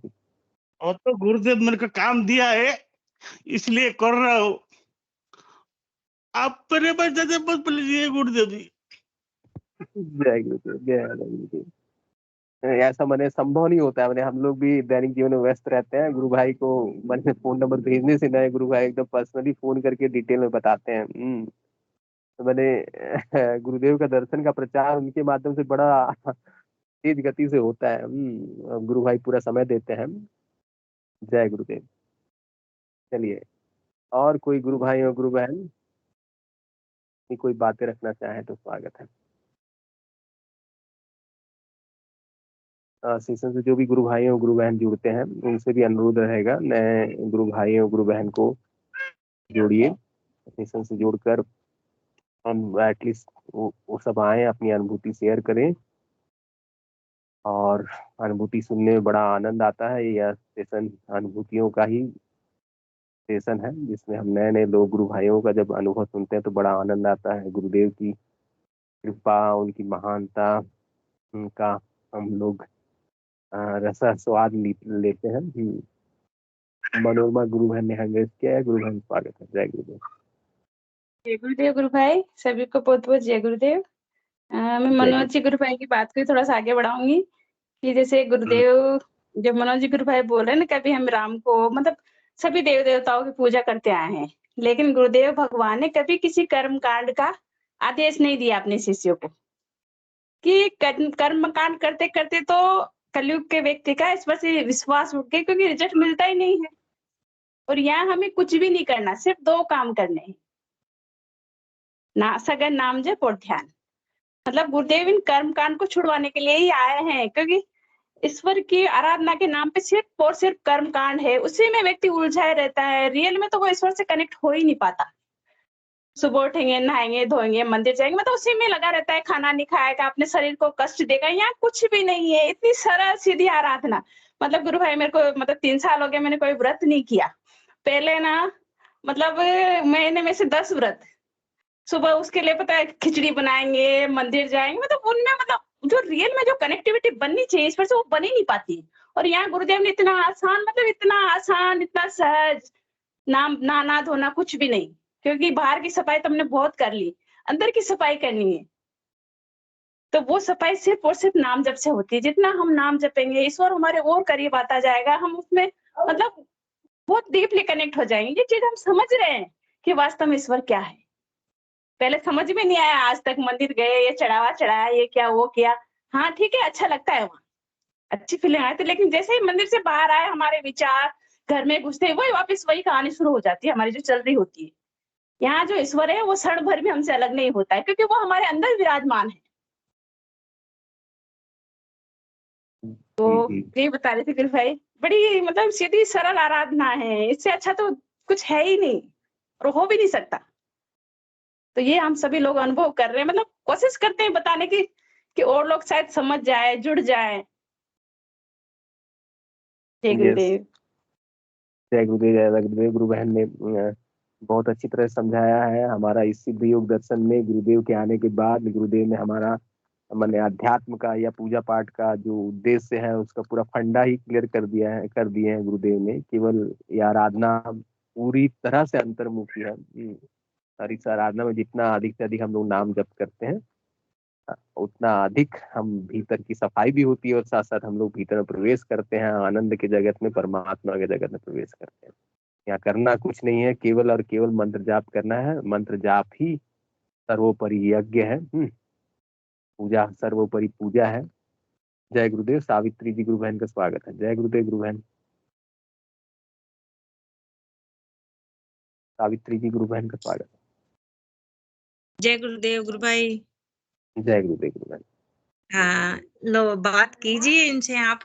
और तो गुरुदेव मेरे को काम दिया है, इसलिए कर रहा हूँ। आप मेरे बच्चे से मत बोलिए गुरुदेव जी। जय गुरुदेव, जय गुरुदेव। ऐसा मैंने संभव नहीं होता है, मैंने हम लोग भी दैनिक जीवन में व्यस्त रहते हैं। गुरु भाई को मैंने फोन नंबर भेजने से नए गुरु भाई एकदम पर्सनली फोन करके डिटेल में बताते हैं। तो मैंने गुरुदेव का दर्शन का प्रचार उनके माध्यम से बड़ा तेज गति से होता है। गुरु भाई पूरा समय देते हैं। जय गुरुदेव। चलिए, और कोई गुरु भाई और गुरु बहन कोई बातें रखना चाहे तो स्वागत है। सेशन से जो भी गुरु भाई और गुरु बहन जुड़ते हैं उनसे भी अनुरोध रहेगा, नए गुरु भाई और गुरु बहन को जोड़िए सेशन से, जोड़कर हम एटलीस्ट वो सब आए, अपनी अनुभूति शेयर करें। और अनुभूति सुनने में बड़ा आनंद आता है। यह सेशन अनुभूतियों का ही सेशन है, जिसमें हम नए नए लोग गुरु भाइयों का जब अनुभव सुनते हैं तो बड़ा आनंद आता है। गुरुदेव की कृपा, उनकी महानता, उनका हम लोग रसा स्वाद लेते हैं। मनोरमा गुरु बहन ने हंगेज किया है। गुरु बहन स्वागत है। जय गुरुदेव। जय गुरुदेव गुरु भाई, सभी को बहुत बहुत जय गुरुदेव। मैं मनोज जी गुरु भाई की बात को थोड़ा सा आगे बढ़ाऊंगी कि जैसे गुरुदेव, जब मनोज जी गुरु भाई बोल रहे हैं ना, कभी हम राम को मतलब सभी देव देवताओं की पूजा करते आए हैं, लेकिन गुरुदेव भगवान ने कभी किसी कर्म कांड का आदेश नहीं दिया अपने शिष्यों को कि कर्म कांड करते करते तो कलयुग के व्यक्ति का इस पर से विश्वास उठ गया, क्योंकि रिजल्ट मिलता ही नहीं है। और यहाँ हमें कुछ भी नहीं करना, सिर्फ 2 काम करने हैं, सगन नाम जप और ध्यान। मतलब गुरुदेव इन कर्म कांड को छुड़वाने के लिए ही आए हैं, क्योंकि ईश्वर की आराधना के नाम पे सिर्फ और सिर्फ कर्म कांड है, उसी में व्यक्ति उलझाए रहता है। रियल में तो वो ईश्वर से कनेक्ट हो ही नहीं पाता। सुबह उठेंगे, नहाएंगे, धोएंगे, मंदिर जाएंगे, मतलब उसी में लगा रहता है। खाना नहीं खाएगा, अपने शरीर को कष्ट देगा। यहाँ कुछ भी नहीं है, इतनी सरल सीधी आराधना। मतलब गुरु भाई मेरे को मतलब 3 साल हो गए, मैंने कोई व्रत नहीं किया। पहले ना मतलब महीने में से 10 व्रत, सुबह उसके लिए पता है खिचड़ी बनाएंगे, मंदिर जाएंगे, मतलब उनमें मतलब जो रियल में जो कनेक्टिविटी बननी चाहिए इस पर से वो बन ही नहीं पाती। और यहाँ गुरुदेव ने इतना आसान, मतलब इतना आसान, इतना सहज, नाम नहाना धोना कुछ भी नहीं, क्योंकि बाहर की सफाई तो हमने बहुत कर ली, अंदर की सफाई करनी है। तो वो सफाई सिर्फ और सिर्फ नाम जप से होती है। जितना हम नाम जपेंगे, ईश्वर हमारे और करीब आता जाएगा। हम उसमें मतलब बहुत डीपली कनेक्ट हो जाएंगे। ये चीज हम समझ रहे हैं कि वास्तव में ईश्वर क्या है। पहले समझ में नहीं आया, आज तक मंदिर गए, ये चढ़ावा चढ़ाया, ये क्या वो किया, हाँ ठीक है, अच्छा लगता है, वहाँ अच्छी फीलिंग आती है। लेकिन जैसे ही मंदिर से बाहर आए, हमारे विचार घर में घुसते, वही वापस वही कहानी शुरू हो जाती है हमारी जो चल रही होती है। यहाँ जो ईश्वर है वो क्षण भर भी हमसे अलग नहीं होता है, क्योंकि वो हमारे अंदर विराजमान है। तो ये बता रहे थे गुरु भाई, बड़ी मतलब सीधी सरल आराधना है, इससे अच्छा तो कुछ है ही नहीं और हो भी नहीं सकता। तो ये हम सभी लोग अनुभव कर रहे हैं, मतलब कोशिश करते हैं बताने की कि और लोग शायद समझ जाए, जुड़ जाए। जय गुरुदेव। जय गुरुदेव, जय गुरुदेव। गुरु बहन ने बहुत अच्छी तरह समझाया है। हमारा इस सिद्ध योग दर्शन में गुरुदेव के आने के बाद गुरुदेव ने हमारा माने अध्यात्म का या पूजा पाठ का जो उद्देश्य है उसका पूरा फंडा ही क्लियर कर दिए हैं गुरुदेव ने। केवल ये आराधना पूरी तरह से अंतर्मुखी है। और इस आराधना में जितना अधिक से अधिक हम लोग नाम जप करते हैं उतना अधिक हम भीतर की सफाई भी होती है, और साथ साथ हम लोग भीतर में प्रवेश करते हैं, आनंद के जगत में, परमात्मा के जगत में प्रवेश करते हैं। यहाँ करना कुछ नहीं है, केवल और केवल मंत्र जाप करना है। मंत्र जाप ही सर्वोपरि यज्ञ है। पूजा सर्वोपरि पूजा है। जय गुरुदेव। सावित्री जी गुरु बहन का स्वागत है। जय गुरुदेव गुरु बहन। सावित्री जी गुरु बहन का स्वागत है। जय गुरुदेव गुरु भाई। जय गुरुदेव गुरु भाई। हाँ, लो बात कीजिए इनसे आप।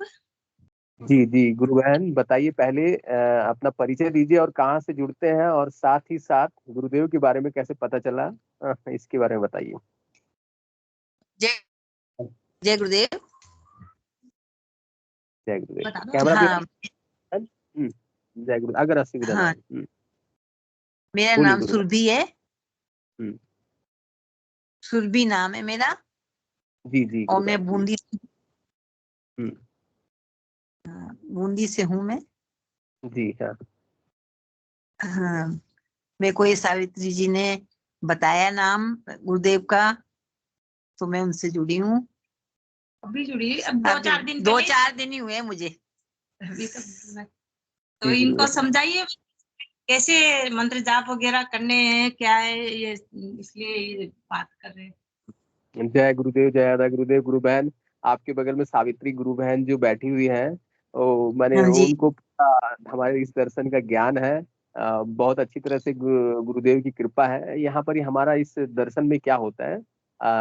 जी जी गुरु बहन, बताइए पहले अपना परिचय दीजिए और कहाँ से जुड़ते हैं, और साथ ही साथ गुरुदेव के बारे में कैसे पता चला, इसके बारे में बताइए। जय जय गुरुदेव। जय गुरुदेव। कैमरा हाँ, पे जय गुरु, अगर असुविधा ना हाँ, हो। मेरा बोलिए नाम गुरु सुरभि है। बहन। सुरभि नाम है मेरा, जी जी और गुरु मैं बहन। बूंदी बूंदी से हूँ मैं। जी हाँ। हाँ, मेरे को ये सावित्री जी ने बताया नाम गुरुदेव का, तो मैं उनसे जुड़ी हूँ। अभी जुड़ी, अब 2-4 दिन ही हुए मुझे। अभी तो जी इनको गुरु समझाइए कैसे मंत्र जाप वगैरह करने हैं, क्या है ये, इसलिए ये बात कर रहे हैं। बहन। जय गुरुदेव, जय आदा गुरुदेव। गुरु बहन, आपके बगल में सावित्री गुरु बहन जो बैठी हुई हैं, मैंने हाँ जी। उनको हमारे इस दर्शन का ज्ञान है। बहुत अच्छी तरह से गुरुदेव की कृपा है। यहाँ पर ही हमारा इस दर्शन में क्या होता है,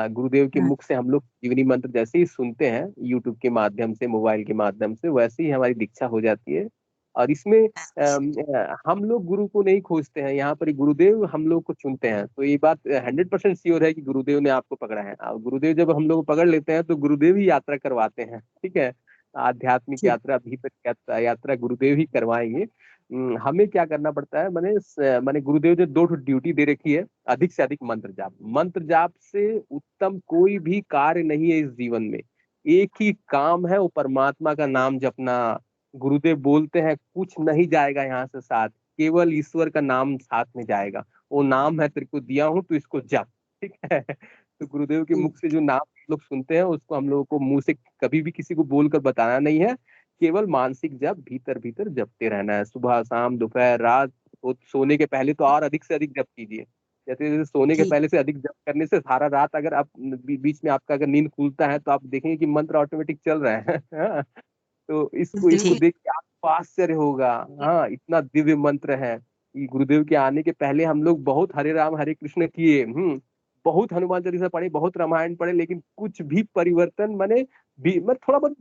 गुरुदेव के हाँ, मुख से हम लोग जीवनी मंत्र जैसे ही सुनते हैं यूट्यूब के माध्यम से, मोबाइल के माध्यम से, वैसे ही हमारी दीक्षा हो जाती है। और इसमें हम लोग गुरु को नहीं खोजते हैं, यहाँ पर ही गुरुदेव हम लोग को चुनते हैं। तो ये बात 100% श्योर है कि गुरुदेव ने आपको पकड़ा है। और गुरुदेव जब हम लोग को पकड़ लेते हैं तो गुरुदेव ही यात्रा करवाते हैं, ठीक है। आध्यात्मिक ठीक। यात्रा, भीतर यात्रा गुरुदेव ही करवाएंगे। हमें क्या करना पड़ता है, मैंने गुरुदेव ने 2 ड्यूटी दे रखी है। अधिक से अधिक मंत्र जाप। मंत्र जाप से उत्तम कोई भी कार्य नहीं है इस जीवन में। एक ही काम है, वो परमात्मा का नाम जपना। गुरुदेव बोलते हैं कुछ नहीं जाएगा यहाँ से साथ, केवल ईश्वर का नाम साथ में जाएगा। वो नाम है तेरे को दिया हूँ, तो इसको जप, ठीक है। तो गुरुदेव के मुख से जो नाम लोग सुनते हैं, उसको हम लोगों को मुंह से कभी भी किसी को बोलकर बताना नहीं है। केवल मानसिक जप भीतर भीतर जपते रहना है, सुबह शाम दोपहर रात। तो सोने के पहले तो और अधिक से अधिक जप कीजिए। जैसे जैसे सोने के ठीक। पहले से अधिक जप करने से सारा रात अगर आप बीच में आपका अगर नींद खुलता है तो आप देखेंगे कि मंत्र ऑटोमेटिक चल रहे हैं। तो इसको ठीक। देख के आपको आश्चर्य होगा। हाँ, इतना दिव्य मंत्र है। ये गुरुदेव के आने के पहले हम लोग बहुत हरे राम हरे कृष्ण किए, बहुत हनुमान चालीसा पढ़े, बहुत रामायण पढ़े, लेकिन कुछ भी परिवर्तन मैं थोड़ा बहुत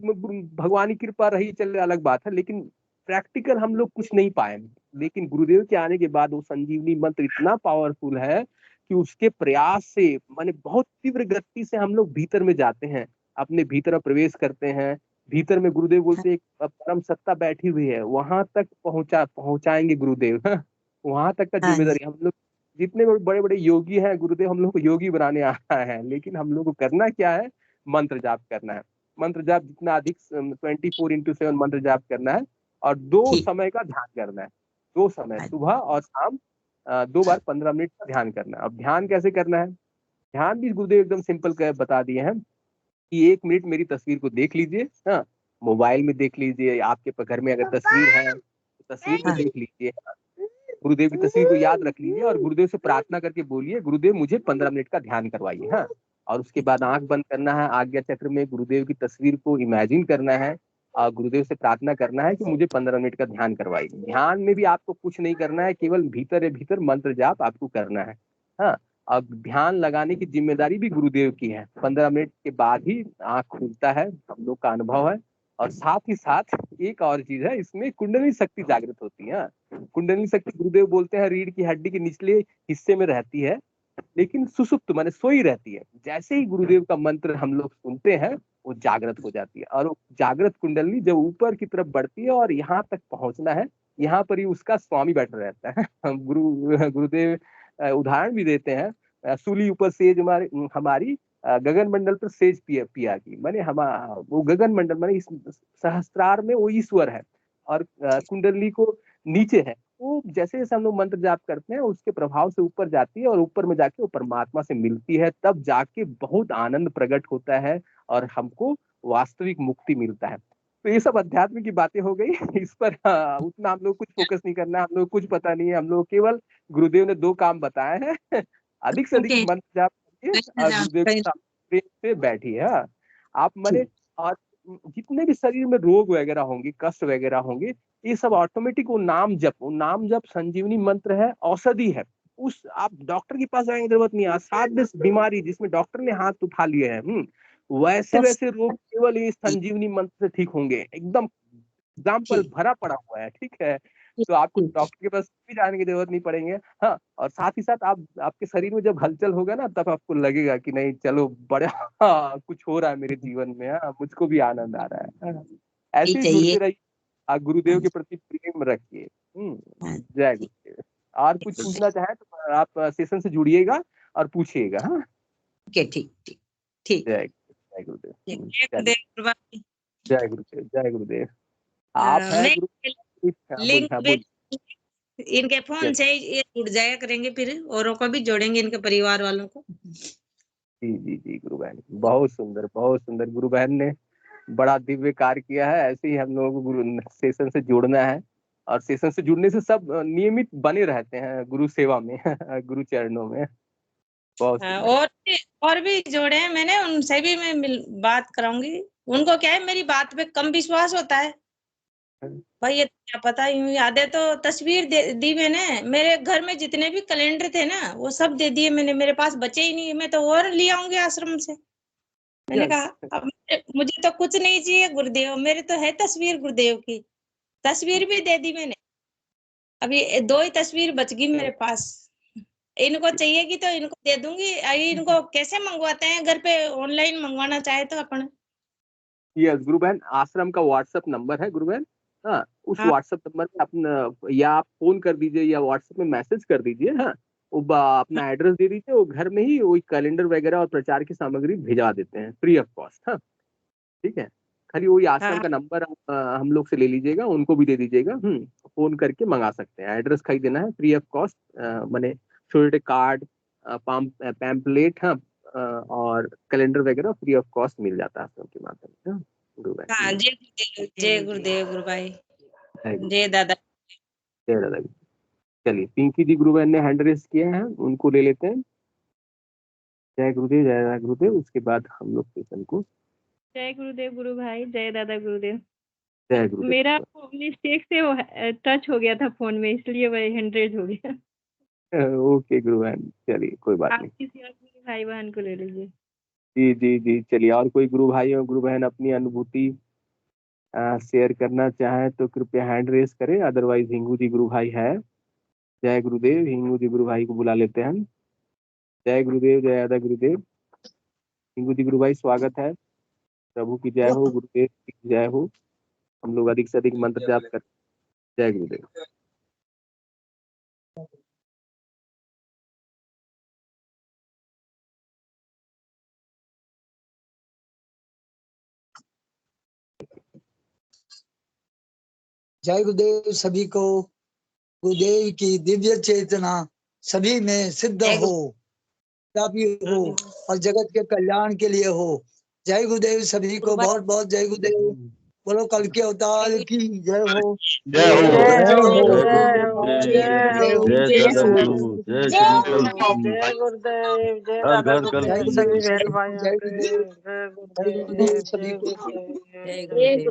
भगवान की कृपा रही, चल अलग बात है, लेकिन प्रैक्टिकल हम लोग कुछ नहीं पाए। लेकिन गुरुदेव के आने के बाद वो संजीवनी मंत्र इतना पावरफुल है कि उसके प्रयास से बहुत तीव्र गति से हम लोग भीतर में जाते हैं, अपने भीतर प्रवेश करते हैं। भीतर में गुरुदेव बोलते हैं एक परम सत्ता बैठी हुई है, वहां तक पहुंचाएंगे गुरुदेव। वहां तक का हाँ जी। जिम्मेदारी हम लोग। जितने बड़े बड़े योगी हैं, गुरुदेव हम लोग को योगी बनाने आया है, लेकिन हम लोग को करना क्या है, मंत्र जाप करना है। मंत्र जाप जितना अधिक 24/7 मंत्र जाप करना है, और 2 ठीक। समय का ध्यान करना है। 2 समय, हाँ, सुबह और शाम, 2 बार 15 मिनट का ध्यान करना है। अब ध्यान कैसे करना है, ध्यान भी गुरुदेव एकदम सिंपल बता दिए हैं कि 1 मिनट मेरी तस्वीर को देख लीजिए। हाँ, मोबाइल में देख लीजिए, आपके घर में अगर तस्वीर है तो तस्वीर को हाँ, देख लीजिए। गुरुदेव की तस्वीर को याद रख लीजिए और गुरुदेव से प्रार्थना करके बोलिए, गुरुदेव मुझे 15 मिनट का ध्यान करवाइए। हाँ, और उसके बाद आंख बंद करना है, आज्ञा चक्र में गुरुदेव की तस्वीर को इमेजिन करना है, और गुरुदेव से प्रार्थना करना है कि मुझे 15 मिनट का ध्यान करवाइए। ध्यान में भी आपको कुछ नहीं करना है, केवल भीतर भीतर मंत्र जाप आपको करना है। हाँ, अब ध्यान लगाने की जिम्मेदारी भी गुरुदेव की है। 15 मिनट के बाद ही आंख खुलता है, हम लोग का अनुभव है। और साथ ही साथ एक और चीज है, इसमें कुंडली शक्ति जागृत होती है। कुंडली शक्ति गुरुदेव बोलते हैं रीढ़ की हड्डी के निचले हिस्से में रहती है, लेकिन सुसुप्त सोई रहती है। जैसे ही गुरुदेव का मंत्र हम लोग सुनते हैं, वो जागृत हो जाती है, और वो जागृत कुंडली जब ऊपर की तरफ बढ़ती है और यहाँ तक पहुंचना है, यहाँ पर ही उसका स्वामी बैठा रहता है। गुरुदेव उदाहरण भी देते हैं, सूली ऊपर सेज हमारी गगन मंडल पर सेज पिया की, वो गगन मंडल इस सहस्त्रार में वो ईश्वर है, और कुंडली को नीचे है। वो जैसे जैसे हम लोग मंत्र जाप करते हैं, उसके प्रभाव से ऊपर जाती है, और ऊपर में जाके वो परमात्मा से मिलती है, तब जाके बहुत आनंद प्रकट होता है और हमको वास्तविक मुक्ति मिलता है। तो ये सब अध्यात्म की बातें हो गई। इस पर उतना हम लोग कुछ फोकस नहीं करना है, हम लोग कुछ पता नहीं है। हम लोग केवल गुरुदेव ने 2 काम बताए हैं। अधिक से अधिक ओके। मंत्र जाप करिए और गुरुदेव के साथ प्रेम से बैठिए। हाँ, आप और जितने भी शरीर में रोग वगैरह होंगे, कष्ट वगैरह होंगे, ये सब ऑटोमेटिक वो नाम जप संजीवनी मंत्र है, औषधि है। उस आप डॉक्टर के पास जाने की जरूरत नहीं है। असाध्य बीमारी जिसमें डॉक्टर ने हाथ उठा लिए हैं, वैसे वैसे रोग केवल इस संजीवनी मंत्र से ठीक होंगे। एकदम एग्जाम्पल भरा पड़ा हुआ है, ठीक है। तो आपको डॉक्टर के पास भी जाने की जरूरत नहीं पड़ेंगे। हाँ, और साथ ही साथ आप आपके शरीर में जब हलचल होगा ना, तब आपको लगेगा कि नहीं चलो बड़ा कुछ हो रहा है मेरे जीवन में, मुझको भी आनंद आ रहा है। ऐसे ही जुड़ते रहिए, आप गुरुदेव के प्रति प्रेम रखिए। जय गुरुदेव। और कुछ पूछना चाहे तो आप सेशन से जुड़िएगा और पूछिएगा। हाँ, ठीक ठीक ठीक। जय गुरुदेव। जय गुरुदेव। जय गुरुदेव। आप हैं लिंक इनके फोन से ये जुड़ जाया करेंगे, फिर औरों को भी जोड़ेंगे, इनके परिवार वालों को। जी जी जी गुरु बहन, बहुत सुंदर बहुत सुंदर। गुरु बहन ने बड़ा दिव्य कार्य किया है। ऐसे ही हम लोगों को गुरु सेशन से जुड़ना है, और सेशन से जुड़ने से सब नियमित बने रहते हैं गुरु सेवा में गुरु चरणों में। बहुत और भी जोड़े हैं मैंने, उनसे भी मैं बात कराऊंगी। उनको क्या है, मेरी बात पे कम विश्वास होता है भाई, ये क्या पता यूं याद है। तो तस्वीर दी मैंने, मेरे घर में जितने भी कैलेंडर थे ना, वो सब दे दिए मैंने। मेरे पास बचे ही नहीं, मैं तो और ले आऊंगी आश्रम से। मैंने कहा अब मुझे तो कुछ नहीं चाहिए गुरुदेव, मेरे तो है तस्वीर गुरुदेव की। तस्वीर भी दे दी मैंने, अभी 2 ही तस्वीर बच गई मेरे पास। इनको चाहिएगी तो इनको दे दूंगी। इनको कैसे मंगवाते हैं, घर पे ऑनलाइन मंगवाना चाहे तो अपन? यस गुरु बहन, आश्रम का व्हाट्सएप नंबर है गुरु बहन। हाँ, उस व्हाट्सएप नंबर पे अपना या आप फोन कर दीजिए या व्हाट्सएप में मैसेज कर दीजिए। हाँ, वो अपना एड्रेस दे दीजिए, वो घर में ही वही कैलेंडर वगैरह और प्रचार की सामग्री भिजवा देते हैं फ्री ऑफ कॉस्ट। हाँ, ठीक है। खाली वही आश्रम का नंबर हम लोग से ले लीजिएगा, उनको भी दे दीजिएगा। फोन करके मंगा सकते हैं। एड्रेस खाली देना है, फ्री ऑफ कॉस्ट। मैंने छोटे कार्ड, पैम्पलेट, हाँ, और कैलेंडर वगैरह फ्री ऑफ कॉस्ट मिल जाता है आश्रम के माध्यम से। हाँ, जय गुरुदेव गुरु भाई, जय दादा। जय दादा। चलिए, पिंकी जी गुरु बहन ने हैंड रेस किया है, उनको ले लेते हैं। जय गुरुदेव, जय दादा गुरुदेव। उसके बाद हम लोग सेशन को। जय गुरुदेव गुरु भाई, जय दादा गुरुदेव। जय गुरुदेव। मेरा मिस्टेक से वो टच हो गया था फोन में, इसलिए वह 100 हो गया। ओके गुरु बहन, चलिए कोई बात नहीं। आप किसी और भाई बहन को ले लीजिए। जी जी जी, चलिए। और कोई गुरु भाई और गुरु बहन अपनी अनुभूति शेयर करना चाहे तो कृपया हैंड रेस करें, अदरवाइज हिंगू जी गुरु भाई है। जय गुरुदेव। हिंगू जी गुरु भाई को बुला लेते हैं। जय गुरुदेव, जय दादा गुरुदेव। हिंगू जी गुरु भाई, स्वागत है। प्रभु की जय हो, गुरुदेव की जय हो। हम लोग अधिक से अधिक मंत्र जाप करें। जय गुरुदेव। जय गुरुदेव सभी को। गुरुदेव की दिव्य चेतना सभी में सिद्ध हो, हो और जगत के कल्याण के लिए हो। जय गुरुदेव सभी को, बहुत बहुत जय गुरुदेव। बोलो कल के अवतार की जय हो। जय हो, जय हो, जय गुरुदेव, सभी बहन भाइयों जय गुरुदेव सभी को। जय गुरुदेव।